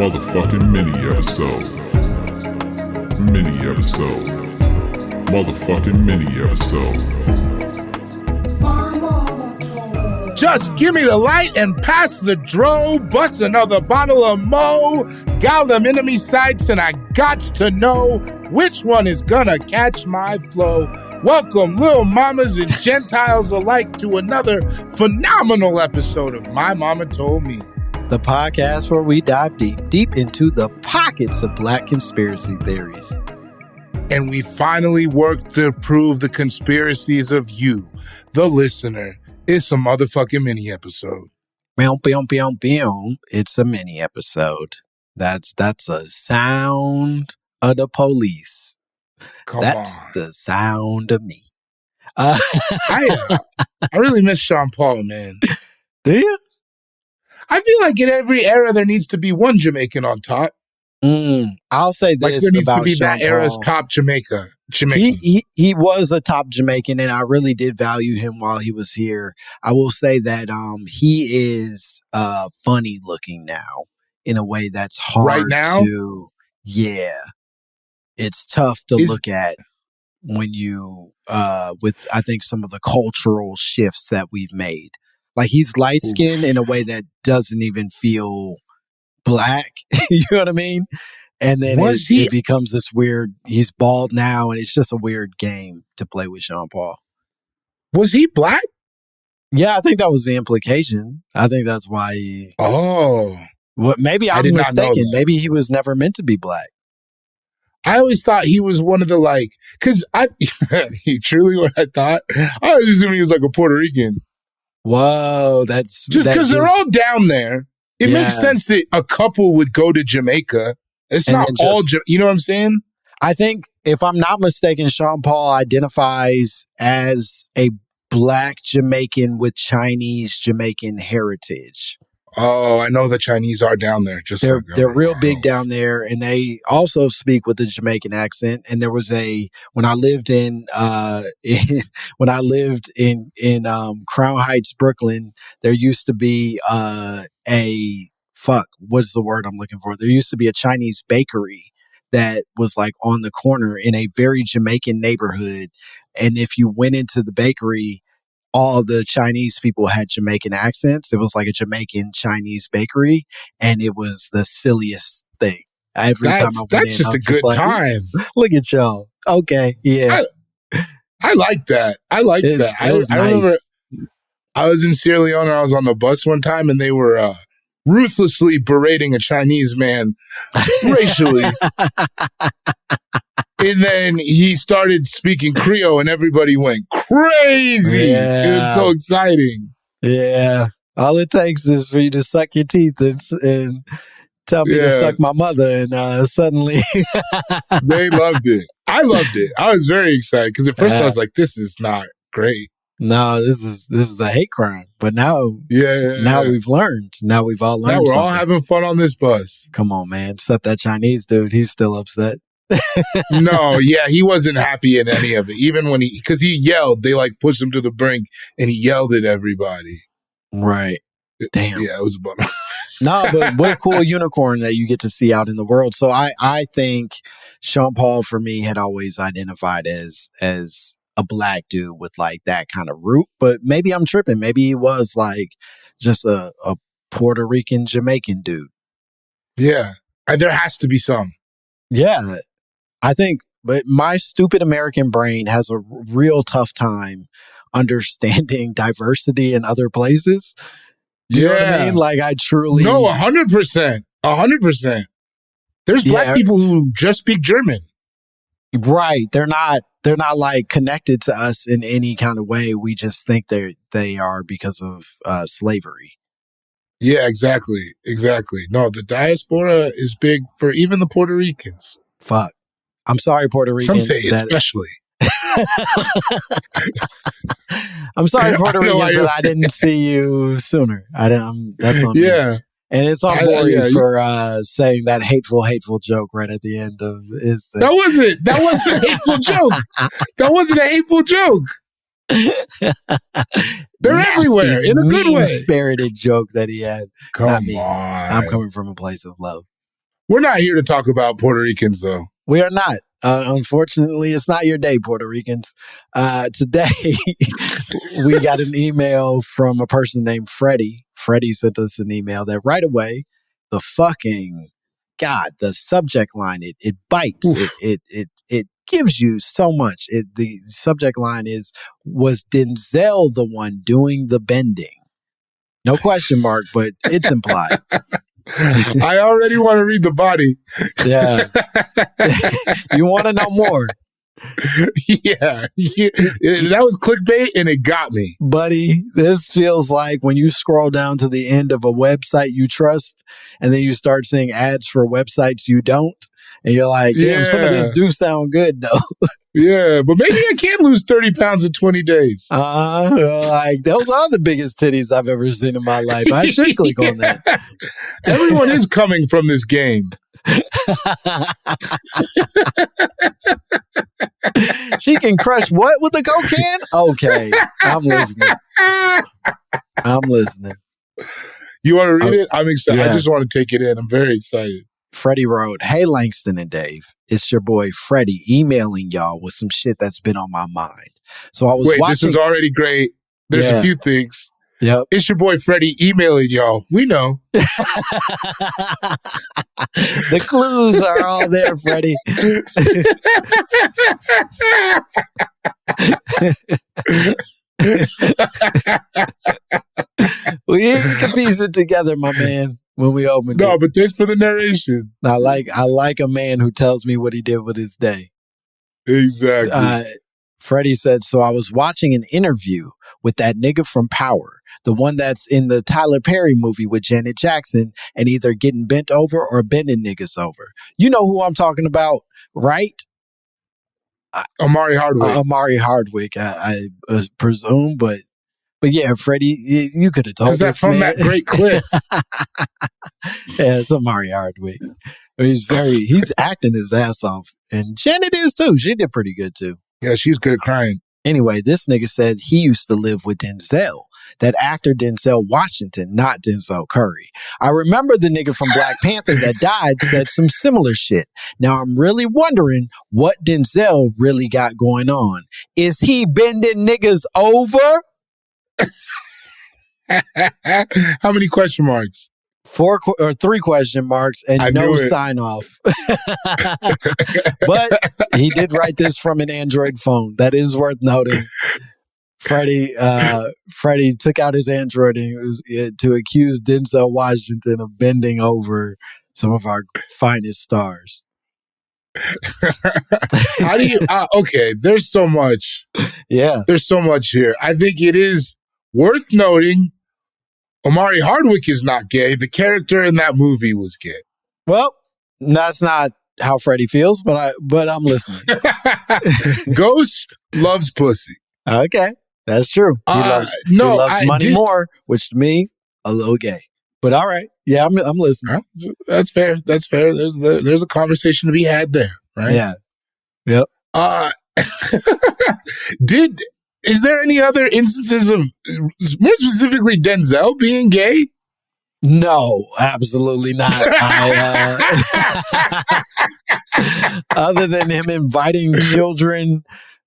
Motherfucking mini episode. Mini episode. Motherfucking mini episode. Just give me the light and pass the dro. Bust another bottle of Mo. Got them enemy sights and I gots to know which one is gonna catch my flow. Welcome, little mamas and Gentiles alike, to another phenomenal episode of My Momma Told Me. The podcast where we dive deep into the pockets of Black conspiracy theories. And we finally worked to prove the conspiracies of you, the listener. It's a motherfucking mini episode. It's a mini episode. That's a sound of the police. That's the sound of me. I really miss Sean Paul, man. Do you? I feel like in every era there needs to be one Jamaican on top. I'll say this like there needs about to be Sean that era's Paul. top Jamaican. He was a top Jamaican, and I really did value him while he was here. I will say that he is funny looking now in a way that's hard right now? to. Yeah, it's tough to look at when you with I think some of the cultural shifts that we've made. Like he's light skinned in a way that doesn't even feel black. You know what I mean? And then it becomes this weird, he's bald now, and it's just a weird game to play with Sean Paul. Was he black? Yeah, I think that was the implication. I think that's why he... Oh. Well, maybe I'm mistaken. Maybe he was never meant to be black. I always thought he was one of the because he truly what I thought. I was assuming he was like a Puerto Rican. Whoa, that's... Just because they're all down there. It makes sense that a couple would go to Jamaica. It's not all, you know what I'm saying? I think, if I'm not mistaken, Sean Paul identifies as a Black Jamaican with Chinese Jamaican heritage. Oh, I know the Chinese are down there. They're real big down there, and they also speak with a Jamaican accent. And there was when I lived in Crown Heights, Brooklyn, there used to be what's the word I'm looking for? There used to be a Chinese bakery that was like on the corner in a very Jamaican neighborhood. And if you went into the bakery, all the Chinese people had Jamaican accents. It was like a Jamaican Chinese bakery, and it was the silliest thing. That's just a good time. Look at y'all. Okay, yeah. I like that. I remember I was in Sierra Leone and I was on the bus one time, and they were ruthlessly berating a Chinese man racially. And then he started speaking Creole and everybody went crazy. Yeah. It was so exciting. Yeah. All it takes is for you to suck your teeth and tell me to suck my mother, and suddenly... They loved it. I loved it. I was very excited because at first I was like, this is not great. No, this is a hate crime. But now we've learned. Now we've all learned. Now we're something. all having fun on this bus. Come on, man. Except that Chinese dude, he's still upset. No, yeah, he wasn't happy in any of it. Even because he yelled, they pushed him to the brink and he yelled at everybody. Right. Damn. Yeah, it was a bummer. No, but what a cool unicorn that you get to see out in the world. So I think Sean Paul, for me, had always identified as a Black dude with that kind of root. But maybe I'm tripping. Maybe he was just a Puerto Rican Jamaican dude. Yeah. There has to be some. Yeah. I think, but my stupid American brain has a real tough time understanding diversity in other places. Do you know what I mean? I truly... No, 100%. 100%. There's Black people who just speak German. Right. They're not connected to us in any kind of way. We just think they are because of slavery. Yeah, exactly. No, the diaspora is big for even the Puerto Ricans. Fuck. I'm sorry, Puerto Ricans. Some say especially. I'm sorry, Puerto Ricans, that I didn't see you sooner. That's on me. Yeah. And it's on Bory for saying that hateful joke right at the end of his thing. That wasn't a hateful joke. That wasn't a hateful joke. They're everywhere in a good way. Spirited joke that he had. Come Not me. on. I'm coming from a place of love. We're not here to talk about Puerto Ricans, though. We are not. Unfortunately, it's not your day, Puerto Ricans. Today, we got an email from a person named Freddie. Freddie sent us an email that right away, the subject line, it bites. It gives you so much. The subject line is, was Denzel the one doing the bending? No question mark, but it's implied. I already want to read the body. Yeah. You want to know more? Yeah. That was clickbait and it got me. Buddy, this feels like when you scroll down to the end of a website you trust and then you start seeing ads for websites you don't. And you're like, damn, some of this do sound good, though. Yeah, but maybe I can lose 30 pounds in 20 days. Like, those are the biggest titties I've ever seen in my life. I should click on that. Everyone is coming from this game. She can crush what with the Coke can? Okay, I'm listening. You want to read it? I'm excited. Yeah. I just want to take it in. I'm very excited. Freddie wrote, "Hey, Langston and Dave, it's your boy Freddie emailing y'all with some shit that's been on my mind. So I was watching." This is already great. There's a few things. Yep. It's your boy Freddie emailing y'all. We know. The clues are all there, Freddie. We can piece it together, my man. When we opened it. No, but thanks for the narration. I like a man who tells me what he did with his day. Exactly. Freddie said, so I was watching an interview with that nigga from Power, the one that's in the Tyler Perry movie with Janet Jackson and either getting bent over or bending niggas over. You know who I'm talking about, right? Omari Hardwick. Omari Hardwick, I presume, but yeah, Freddie, you could have told us. Because that's from that great clip. Yeah, it's Omari Hardwick. He's acting his ass off. And Janet is too. She did pretty good too. Yeah, she's good at crying. Anyway, this nigga said he used to live with Denzel. That actor Denzel Washington, not Denzel Curry. I remember the nigga from Black Panther that died said some similar shit. Now I'm really wondering what Denzel really got going on. Is he bending niggas over? How many question marks? 3 question marks and no sign off. But he did write this from an Android phone. That is worth noting. Freddie took out his Android to accuse Denzel Washington of bending over some of our finest stars. How do you? Okay, there's so much. Yeah, there's so much here. I think it is worth noting. Omari Hardwick is not gay. The character in that movie was gay. Well, that's not how Freddie feels, but I'm listening. Ghost loves pussy. Okay, that's true. He loves money more, which to me, a little gay. But all right, yeah, I'm listening. That's fair. That's fair. There's a conversation to be had there, right? Yeah. Yep. Is there any other instances of, more specifically, Denzel being gay? No, absolutely not. Other than him inviting children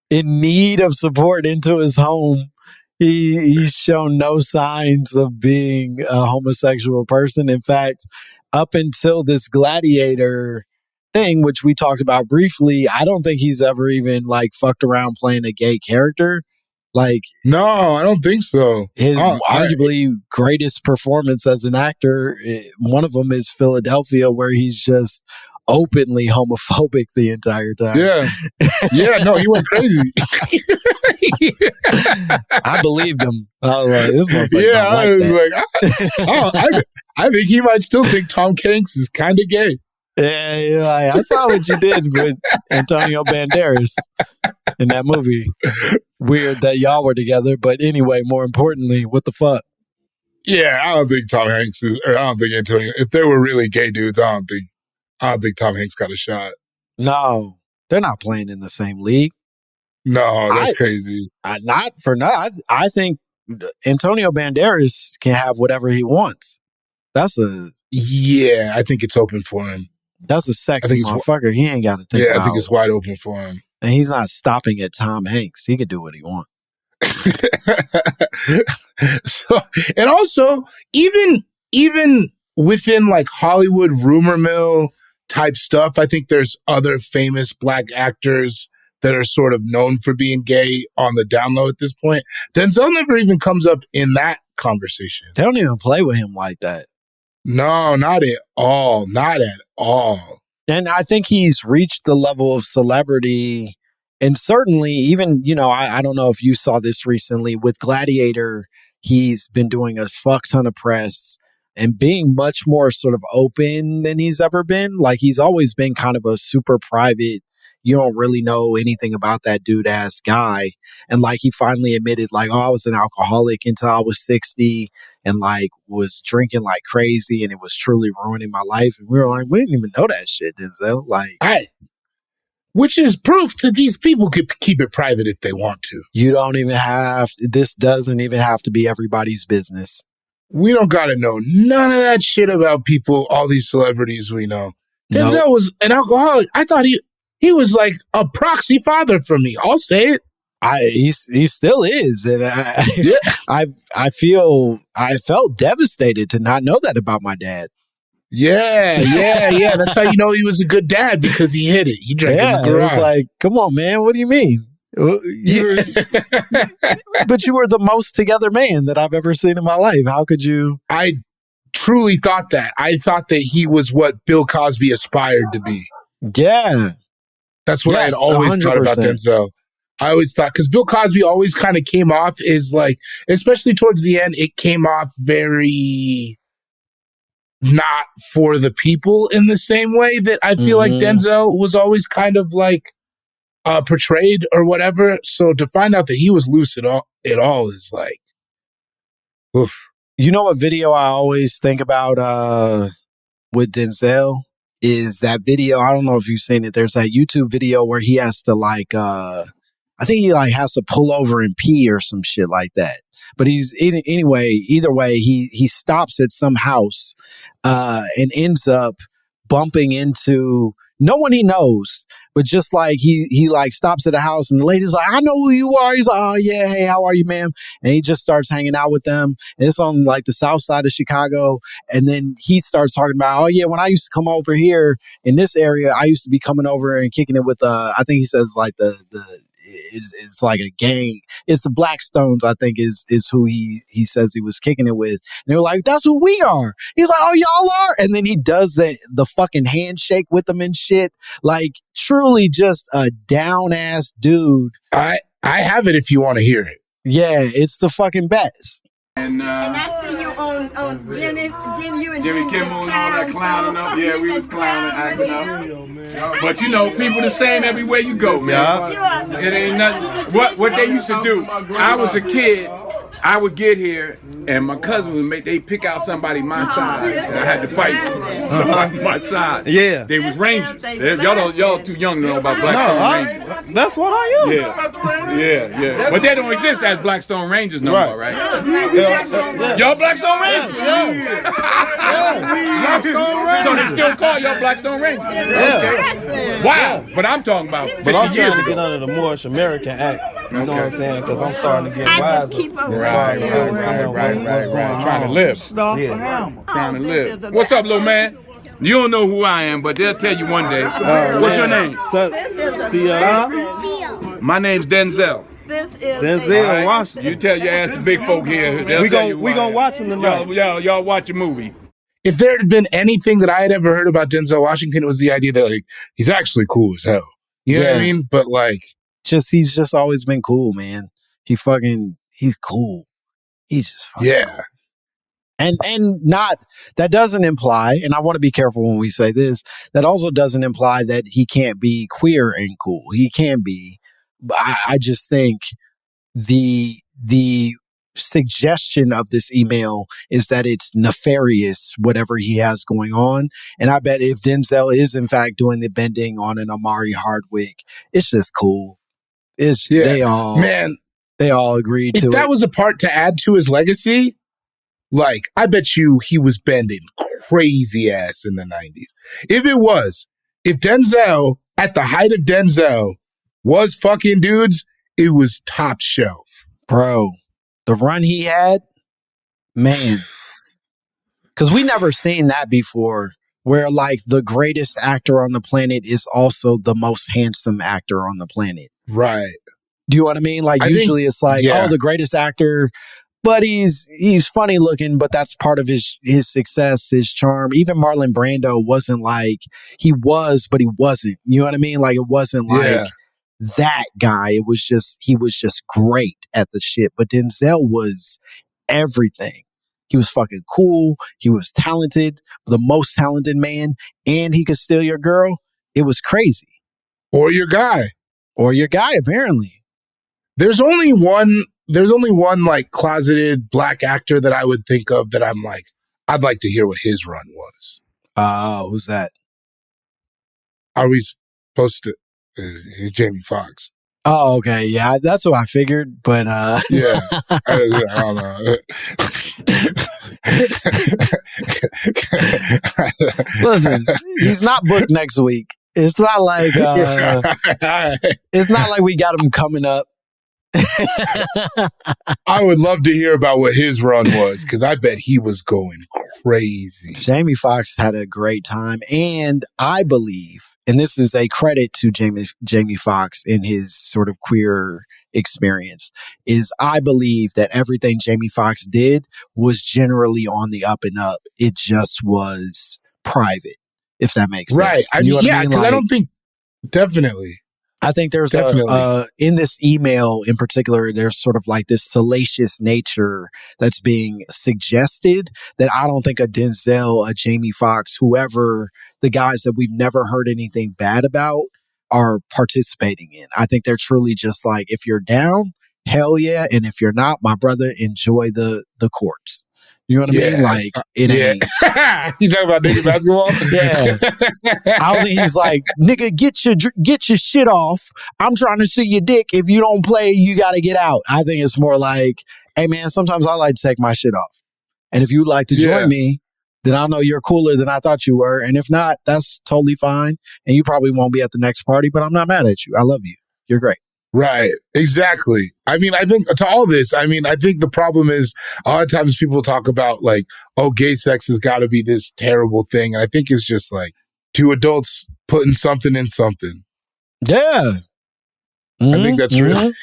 in need of support into his home, he's shown no signs of being a homosexual person. In fact, up until this Gladiator thing, which we talked about briefly, I don't think he's ever even fucked around playing a gay character. No, I don't think so. His arguably greatest performance as an actor, one of them is Philadelphia, where he's just openly homophobic the entire time. Yeah. Yeah, no, he went crazy. I believed him. I was like, this motherfucker I think he might still think Tom Hanks is kind of gay. Yeah, I saw what you did with Antonio Banderas in that movie. Weird that y'all were together, but anyway, more importantly, what the fuck? Yeah, I don't think Tom Hanks is, or I don't think Antonio. If they were really gay dudes, I don't think Tom Hanks got a shot. No, they're not playing in the same league. No, that's crazy. I think Antonio Banderas can have whatever he wants. Yeah, I think it's open for him. That's a sexy motherfucker. He ain't got to think about. I think it's wide open for him. And he's not stopping at Tom Hanks. He can do what he wants. So, and also, even within like Hollywood rumor mill type stuff, I think there's other famous black actors that are sort of known for being gay on the down low at this point. Denzel never even comes up in that conversation. They don't even play with him like that. No, not at all. Not at all. And I think he's reached the level of celebrity. And certainly, even, I don't know if you saw this recently with Gladiator, he's been doing a fuck ton of press and being much more sort of open than he's ever been. Like, he's always been kind of a super private, you don't really know anything about that dude ass guy. And like, he finally admitted, like, oh, I was an alcoholic until I was 60 and like was drinking like crazy and it was truly ruining my life. And we were like, we didn't even know that shit, Denzel. Like, which is proof to these people could keep it private if they want to. You don't even this doesn't even have to be everybody's business. We don't got to know none of that shit about people, all these celebrities we know. Denzel was an alcoholic. I thought he was like a proxy father for me. I'll say it. He still is. And I felt devastated to not know that about my dad. Yeah. That's how you know he was a good dad, because he hit it. He drank in the garage. It was like, come on, man. What do you mean? But you were the most together man that I've ever seen in my life. How could you? I truly thought that. I thought that he was what Bill Cosby aspired to be. Yeah. That's what I had always 100%. Thought about Denzel. I always thought, because Bill Cosby always kind of came off as like, especially towards the end, it came off very not for the people in the same way that I feel like Denzel was always kind of like portrayed or whatever. So to find out that he was loose at all is like, oof. You know what video I always think about with Denzel is that video. I don't know if you've seen it. There's that YouTube video where he has to like, I think he like has to pull over and pee or some shit like that. But either way, he stops at some house and ends up bumping into no one he knows, but just like he like stops at a house and the lady's like, I know who you are. He's like, oh yeah, hey, how are you, ma'am? And he just starts hanging out with them. And it's on like the south side of Chicago. And then he starts talking about, oh yeah, when I used to come over here in this area, I used to be coming over and kicking it with I think he says like it's like a gang. It's the Blackstones, I think, is who he says he was kicking it with. And they were like, that's who we are. He's like, oh, y'all are? And then he does the fucking handshake with them and shit. Like, truly just a down-ass dude. I have it if you want to hear it. Yeah, it's the fucking best. And I see you on Jimmy Kimmel and all that clowning up. Yeah, we was clowning, acting up. But you know, people the same everywhere you go, man. Yeah. It ain't nothing. What they used to do, I was a kid, I would get here and my cousin would they pick out somebody my side. And I had to fight somebody my side. Yeah. They was Rangers. Y'all too young to know about Blackstone Rangers. That's what I am. Yeah. But they don't exist as Blackstone Rangers no more, right? Y'all Blackstone Rangers? Yeah. Blackstone Rangers. So they still call y'all Blackstone Rangers? Yeah. Okay. Wow. But I'm talking about 50 But I'm years trying to ago. get under the Moorish American Act. You know what I'm saying? Because I'm starting to get wiser. Right. Trying to live. Trying to live. What's up, little man? You don't know who I am, but they'll tell you one day. What's your name? My name's Denzel. Denzel Washington. You tell your ass the big folk here. We gonna watch him tonight. Y'all watch a movie. If there had been anything that I had ever heard about Denzel Washington, it was the idea that like he's actually cool as hell. You know what I mean? But like, he's just always been cool, man. He's cool. He's just fucking cool. And not, that doesn't imply, and I want to be careful when we say this, that also doesn't imply that he can't be queer and cool. He can be. But I just think the suggestion of this email is that it's nefarious, whatever he has going on. And I bet if Denzel is in fact doing the bending on an Amari Hardwick, it's just cool. They all agreed to it. If that was a part to add to his legacy, like, I bet you he was bending crazy ass in the 90s. If Denzel, at the height of Denzel, was fucking dudes, it was top shelf. Bro, the run he had, man. Because we never seen that before, where like the greatest actor on the planet is also the most handsome actor on the planet. Right. Do you know what I mean? Like usually it's like, oh, the greatest actor, but he's funny looking, but that's part of his success, his charm. Even Marlon Brando wasn't like, he was, but he wasn't. You know what I mean? Like it wasn't like that guy. It was just, he was just great at the shit. But Denzel was everything. He was fucking cool. He was talented, the most talented man, and he could steal your girl. It was crazy. Or your guy. Or your guy, apparently. There's only one like closeted black actor that I would think of that I'm like, I'd like to hear what his run was. Who's that? Are we supposed to? Jamie Foxx. Oh, okay. Yeah, that's what I figured. But yeah, I don't know. Listen, he's not booked next week. It's not like it's not like we got him coming up. I would love to hear about what his run was, because I bet he was going crazy. Jamie Foxx had a great time, and I believe, and this is a credit to Jamie Foxx in his sort of queer experience, is I believe that everything Jamie Foxx did was generally on the up and up. It just was private, if that makes sense. Right. I mean, yeah, because I don't think, definitely. I think there's in this email in particular, there's sort of like this salacious nature that's being suggested that I don't think a Denzel, a Jamie Foxx, whoever, the guys that we've never heard anything bad about are participating in. I think they're truly just like, if you're down, hell yeah. And if you're not, my brother, enjoy the courts. You know what I mean? Like, it ain't. You talking about nigga basketball? Yeah. I don't think he's like, nigga, get your shit off. I'm trying to see your dick. If you don't play, you got to get out. I think it's more like, hey, man, sometimes I like to take my shit off. And if you'd like to join me, then I know you're cooler than I thought you were. And if not, that's totally fine. And you probably won't be at the next party, but I'm not mad at you. I love you. You're great. Right. Exactly. I mean, I think to all this, I mean, I think the problem is a lot of times people talk about like, oh, gay sex has got to be this terrible thing. And I think it's just like two adults putting something in something. Yeah. Mm-hmm. I think that's really.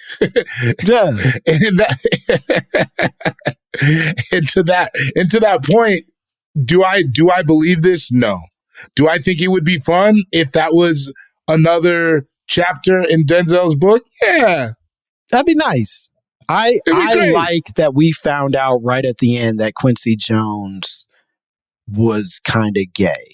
And to that point, do I believe this? No. Do I think it would be fun if that was another chapter in Denzel's book? Yeah. That'd be nice. I like that we found out right at the end that Quincy Jones was kind of gay.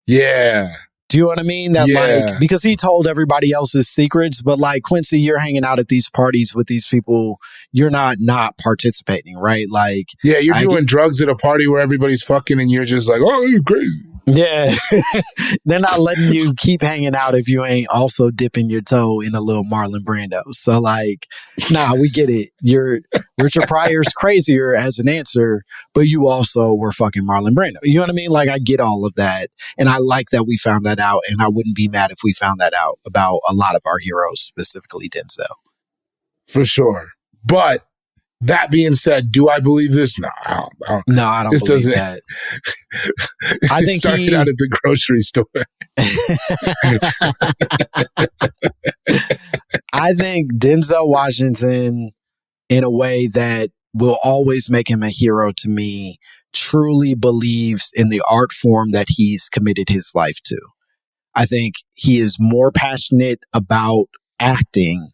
Yeah. Do you know what I mean? That like, because he told everybody else's secrets, but like, Quincy, you're hanging out at these parties with these people. You're not participating, right? Like, yeah, you're doing drugs at a party where everybody's fucking and you're just like, oh, you're crazy. Yeah. They're not letting you keep hanging out if you ain't also dipping your toe in a little Marlon Brando. So like, nah, we get it. Richard Pryor's crazier as an answer, but you also were fucking Marlon Brando. You know what I mean? Like, I get all of that. And I like that we found that out. And I wouldn't be mad if we found that out about a lot of our heroes, specifically Denzel. For sure. But that being said, do I believe this? No, I don't believe that. I think started out at the grocery store. I think Denzel Washington, in a way that will always make him a hero to me, truly believes in the art form that he's committed his life to. I think he is more passionate about acting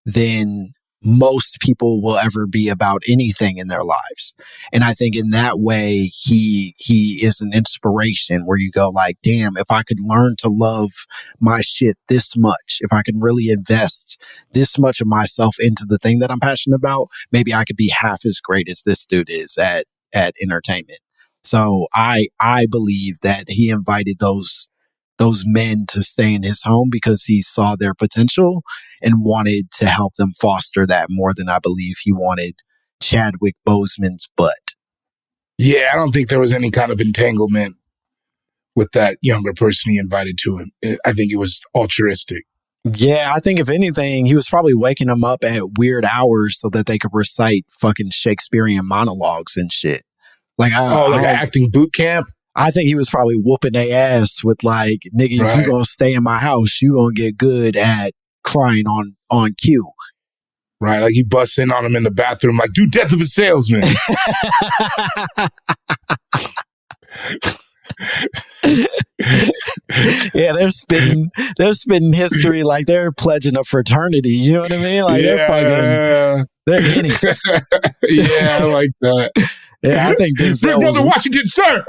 than most people will ever be about anything in their lives. And I think in that way, he is an inspiration where you go like, damn, if I could learn to love my shit this much, if I can really invest this much of myself into the thing that I'm passionate about, maybe I could be half as great as this dude is at entertainment. So I believe that he invited those men to stay in his home because he saw their potential and wanted to help them foster that more than I believe he wanted Chadwick Boseman's butt. Yeah, I don't think there was any kind of entanglement with that younger person he invited to him. I think it was altruistic. Yeah, I think if anything, he was probably waking them up at weird hours so that they could recite fucking Shakespearean monologues and shit. Like, like an acting boot camp? I think he was probably whooping their ass with like, nigga, if you gonna stay in my house, you gonna get good at crying on cue. Right, like he busts in on him in the bathroom, like, do Death of a Salesman. Yeah, they're spitting history like they're pledging a fraternity. You know what I mean? Like they're in it. Yeah, I like that. Yeah, I think Denzel Brother Washington, sir.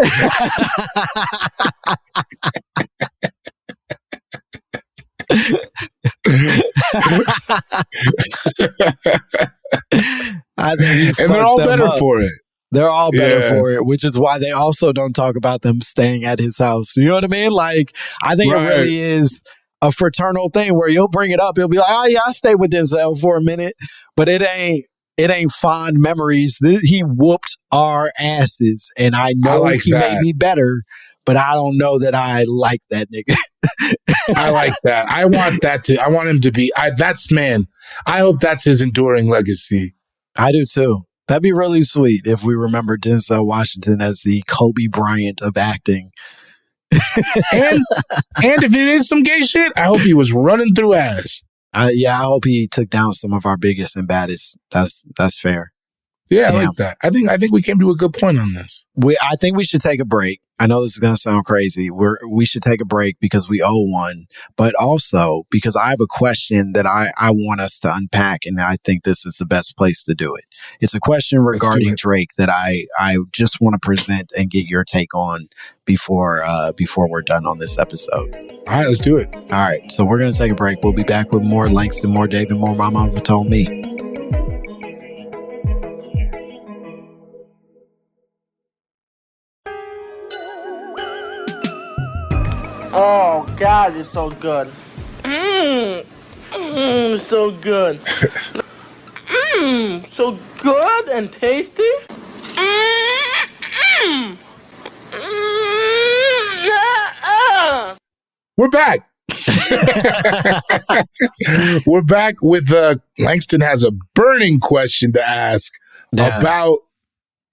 I think and they're all better for it. They're all better for it, which is why they also don't talk about them staying at his house. You know what I mean? Like, I think it really is a fraternal thing where you'll bring it up. You'll be like, oh yeah, I stayed with Denzel for a minute, but it ain't fond memories. He whooped our asses, and I know he made me better, but I don't know that I like that nigga. I like that. I want him to be, I hope that's his enduring legacy. I do too. That'd be really sweet if we remember Denzel Washington as the Kobe Bryant of acting. and if it is some gay shit, I hope he was running through ass. I hope he took down some of our biggest and baddest. That's fair. Yeah, I like that. I think we came to a good point on this. I think we should take a break. I know this is going to sound crazy. We should take a break because we owe one, but also because I have a question that I want us to unpack, and I think this is the best place to do it. It's a question regarding Drake that I just want to present and get your take on before we're done on this episode. All right, let's do it. All right, so we're going to take a break. We'll be back with more Langston, more David, more My Momma Told Me. Oh, God, it's so good. So good. So good and tasty. We're back. We're back with Langston has a burning question to ask about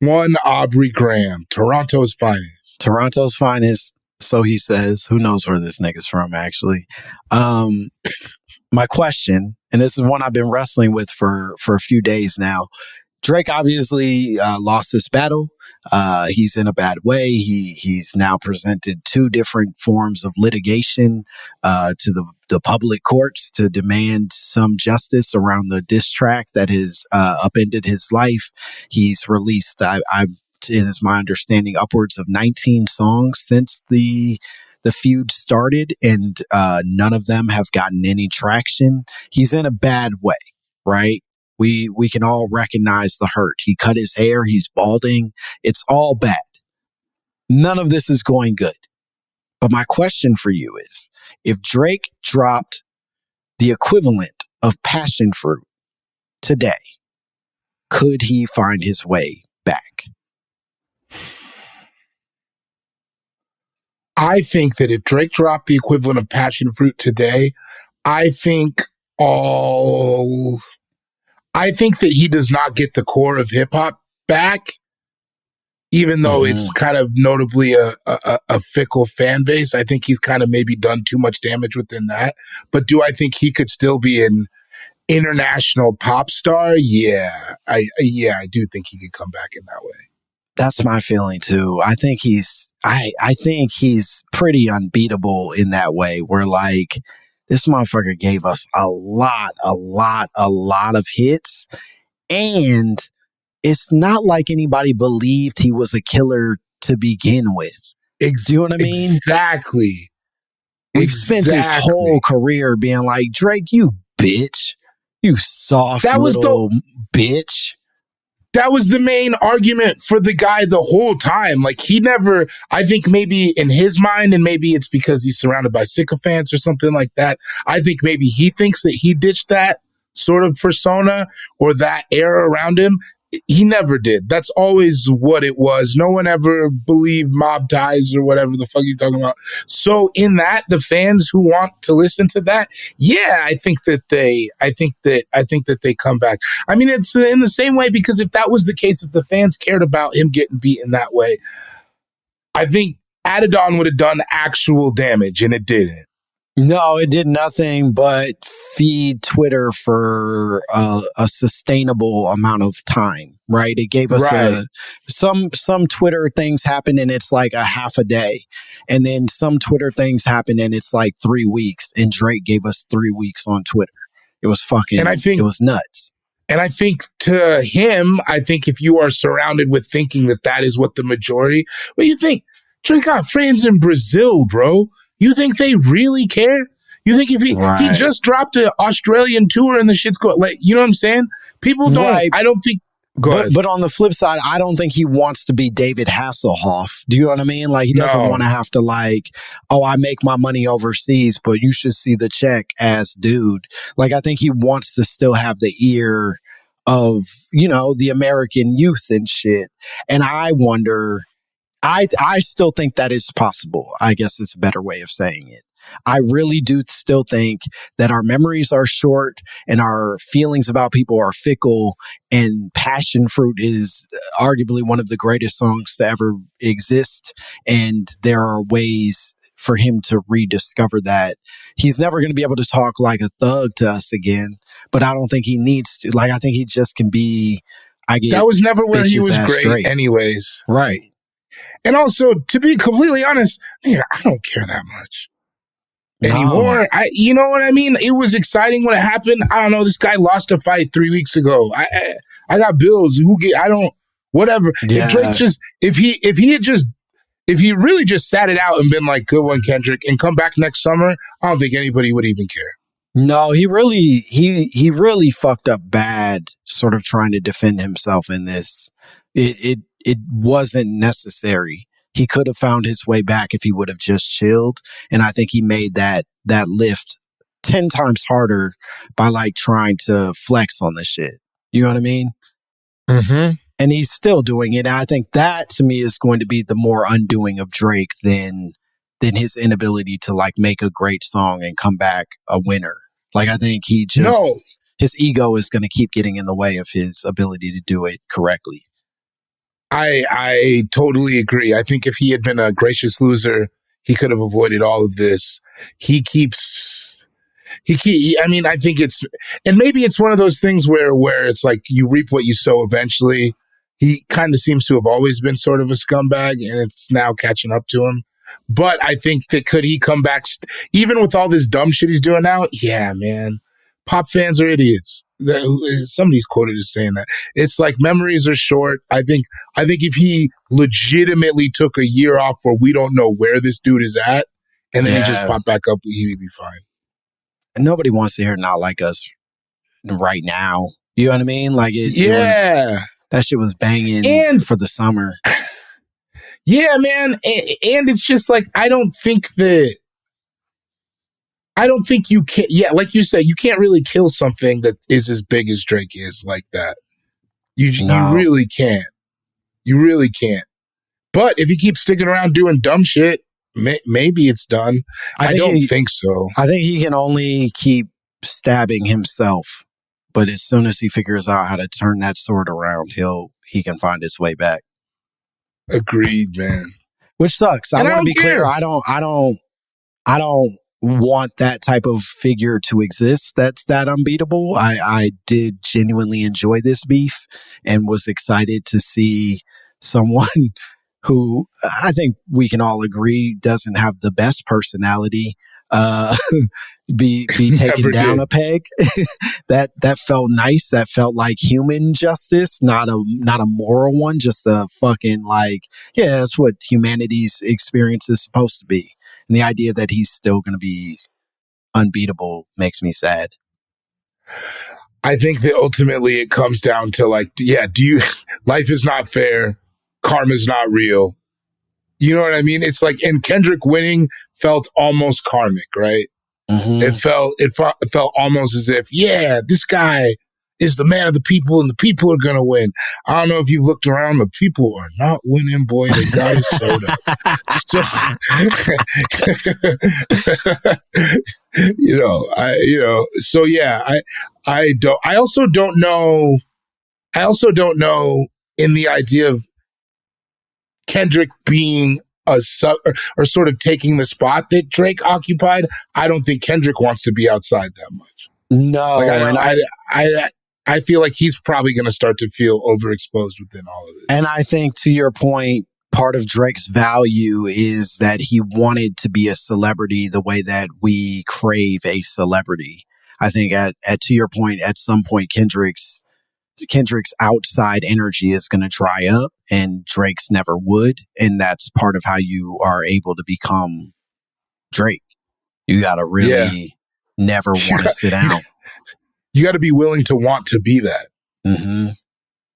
one Aubrey Graham, Toronto's finest. Toronto's finest. So he says, who knows where this nigga's from, actually. My question, and this is one I've been wrestling with for a few days now. Drake obviously lost this battle. He's in a bad way. He's now presented 2 different forms of litigation to the public courts to demand some justice around the diss track that has upended his life. He's released, it is my understanding, upwards of 19 songs since the feud started, and none of them have gotten any traction. He's in a bad way, right? We can all recognize the hurt. He cut his hair. He's balding. It's all bad. None of this is going good. But my question for you is, if Drake dropped the equivalent of passion fruit today, could he find his way back? I think that if Drake dropped the equivalent of passion fruit today, I think that he does not get the core of hip hop back, even though it's kind of notably a fickle fan base. I think he's kind of maybe done too much damage within that. But do I think he could still be an international pop star? Yeah, I do think he could come back in that way. That's my feeling too. I think he's pretty unbeatable in that way, where like this motherfucker gave us a lot of hits, and it's not like anybody believed he was a killer to begin with. Do you know what I mean? Exactly. We've spent his whole career being like, Drake, you bitch. You soft little bitch. That was the main argument for the guy the whole time. Like I think maybe in his mind, and maybe it's because he's surrounded by sycophants or something like that, I think maybe he thinks that he ditched that sort of persona or that era around him. He never did. That's always what it was. No one ever believed mob ties or whatever the fuck he's talking about. So in that, the fans who want to listen to that, yeah, I think that they come back. I mean, it's in the same way, because if that was the case, if the fans cared about him getting beaten that way, I think Adidon would have done actual damage, and it didn't. No, it did nothing but feed Twitter for a sustainable amount of time, right? It gave us some Twitter things happen and it's like a half a day. And then some Twitter things happen and it's like 3 weeks. And Drake gave us 3 weeks on Twitter. It was it was nuts. And I think to him, I think if you are surrounded with thinking that that is what the majority, well, you think Drake got friends in Brazil, bro. You think they really care? You think if he just dropped an Australian tour and the shit's going, like, you know what I'm saying? People don't, I don't think, but on the flip side, I don't think he wants to be David Hasselhoff. Do you know what I mean? Like, he doesn't want to have to like, oh, I make my money overseas, but you should see the check as dude. Like, I think he wants to still have the ear of, you know, the American youth and shit. And I wonder, I still think that is possible. I guess it's a better way of saying it. I really do still think that our memories are short and our feelings about people are fickle, and Passion Fruit is arguably one of the greatest songs to ever exist. And there are ways for him to rediscover that. He's never going to be able to talk like a thug to us again, but I don't think he needs to. Like, I think he just can be, that was never where he was great anyways. Right. And also, to be completely honest, I don't care that much anymore. You know what I mean? It was exciting when it happened. I don't know. This guy lost a fight 3 weeks ago. I got bills. Whatever. Yeah. If Drake if he really just sat it out and been like, good one, Kendrick, and come back next summer, I don't think anybody would even care. No, he really fucked up bad, sort of trying to defend himself in this. It wasn't necessary. He could have found his way back if he would have just chilled. And I think he made that lift 10 times harder by like trying to flex on this shit. You know what I mean? Mm-hmm. And he's still doing it. And I think that to me is going to be the more undoing of Drake than his inability to like make a great song and come back a winner. Like, I think his ego is going to keep getting in the way of his ability to do it correctly. I totally agree. I think if he had been a gracious loser, he could have avoided all of this. I mean, I think and maybe it's one of those things where it's like you reap what you sow eventually. He kind of seems to have always been sort of a scumbag, and it's now catching up to him. But I think that could he come back, even with all this dumb shit he's doing now? Yeah, man. Pop fans are idiots. Somebody's quoted as saying that. It's like memories are short. I think if he legitimately took a year off where we don't know where this dude is at, and then he just popped back up, he'd be fine. And nobody wants to hear Not Like Us right now. You know what I mean? Like, that shit was banging for the summer. Yeah, man. And it's just like, I don't think you can. Yeah, like you said, you can't really kill something that is as big as Drake is like that. You really can't. You really can't. But if you keep sticking around doing dumb shit, maybe it's done. I don't think so. I think he can only keep stabbing himself. But as soon as he figures out how to turn that sword around, he can find his way back. Agreed, man. Which sucks. I want to be clear. I don't want that type of figure to exist that's that unbeatable. I did genuinely enjoy this beef and was excited to see someone who I think we can all agree doesn't have the best personality be taken down a peg. that felt nice. That felt like human justice, not a moral one, just a fucking like, yeah, that's what humanity's experience is supposed to be. And the idea that he's still going to be unbeatable makes me sad. I think that ultimately it comes down to like, life is not fair. Karma's not real. You know what I mean? It's like, and Kendrick winning felt almost karmic, right? Mm-hmm. It felt almost as if, this guy is the man of the people, and the people are going to win. I don't know if you've looked around. The people are not winning, boy. They got it sewed up. So, I also don't know in the idea of Kendrick being or sort of taking the spot that Drake occupied. I don't think Kendrick wants to be outside that much. No, I feel like he's probably going to start to feel overexposed within all of this. And I think, to your point, part of Drake's value is that he wanted to be a celebrity the way that we crave a celebrity. I think to your point, at some point, Kendrick's outside energy is going to dry up, and Drake's never would. And that's part of how you are able to become Drake. You got to really never want to sit down. You got to be willing to want to be that. Mm-hmm.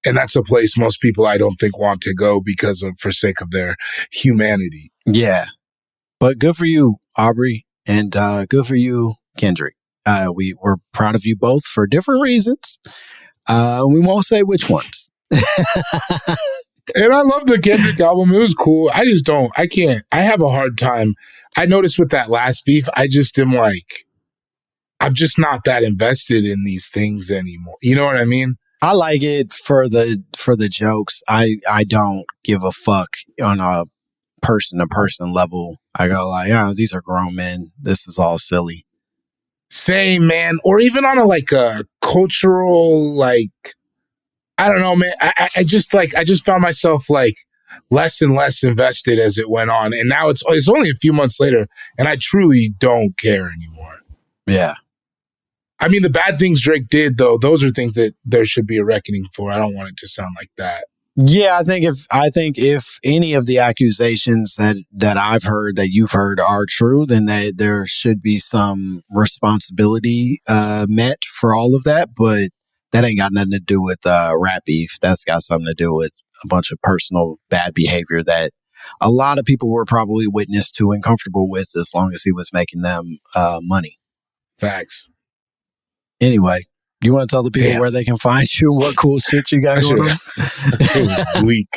And that's a place most people, I don't think, want to go for sake of their humanity. Yeah. But good for you, Aubrey. And good for you, Kendrick. We're proud of you both for different reasons. We won't say which ones. And I love the Kendrick album. It was cool. I have a hard time. I noticed with that last beef, I just am like, I'm just not that invested in these things anymore. You know what I mean? I like it for the jokes. I don't give a fuck on a person-to-person level. I go like, these are grown men. This is all silly. Same, man. Or even on a cultural, I don't know, man. I just found myself less and less invested as it went on. And now it's only a few months later, and I truly don't care anymore. Yeah. I mean, the bad things Drake did, though, those are things that there should be a reckoning for. I don't want it to sound like that. Yeah, I think if any of the accusations that I've heard, that you've heard, are true, then there should be some responsibility met for all of that. But that ain't got nothing to do with rap beef. That's got something to do with a bunch of personal bad behavior that a lot of people were probably witness to and comfortable with, as long as he was making them money. Facts. Anyway, you want to tell the people where they can find you and what cool shit you got going on? It was bleak.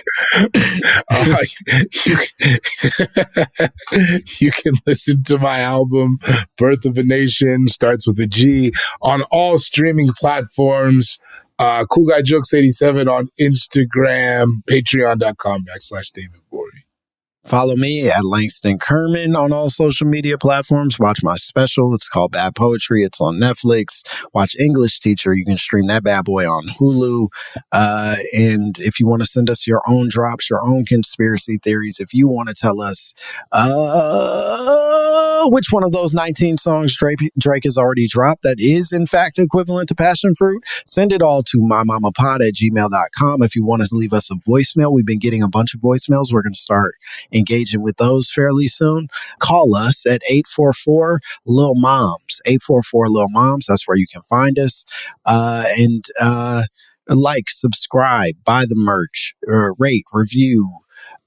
You can listen to my album, Birth of a Nation, starts with a G, on all streaming platforms. Cool Guy Jokes 87 on Instagram, patreon.com/David Borey. Follow me at Langston Kerman on all social media platforms. Watch my special. It's called Bad Poetry. It's on Netflix. Watch English Teacher. You can stream that bad boy on Hulu. And if you want to send us your own drops, your own conspiracy theories, if you want to tell us which one of those 19 songs Drake has already dropped that is, in fact, equivalent to passion fruit, send it all to mymommapod@gmail.com. If you want to leave us a voicemail, we've been getting a bunch of voicemails. We're going to start engaging with those fairly soon. Call us at 844 Lil Moms. 844 Lil Moms. That's where you can find us. And subscribe, buy the merch, rate, review.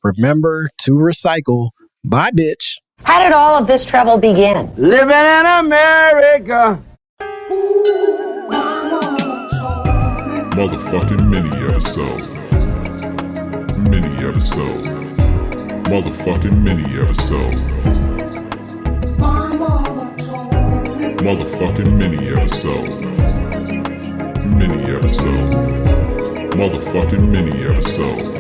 Remember to recycle. Bye, bitch. How did all of this trouble begin? Living in America. Motherfucking mini episode. Mini episode. Motherfucking mini episode. Motherfucking mini episode. Mini episode. Motherfucking mini episode.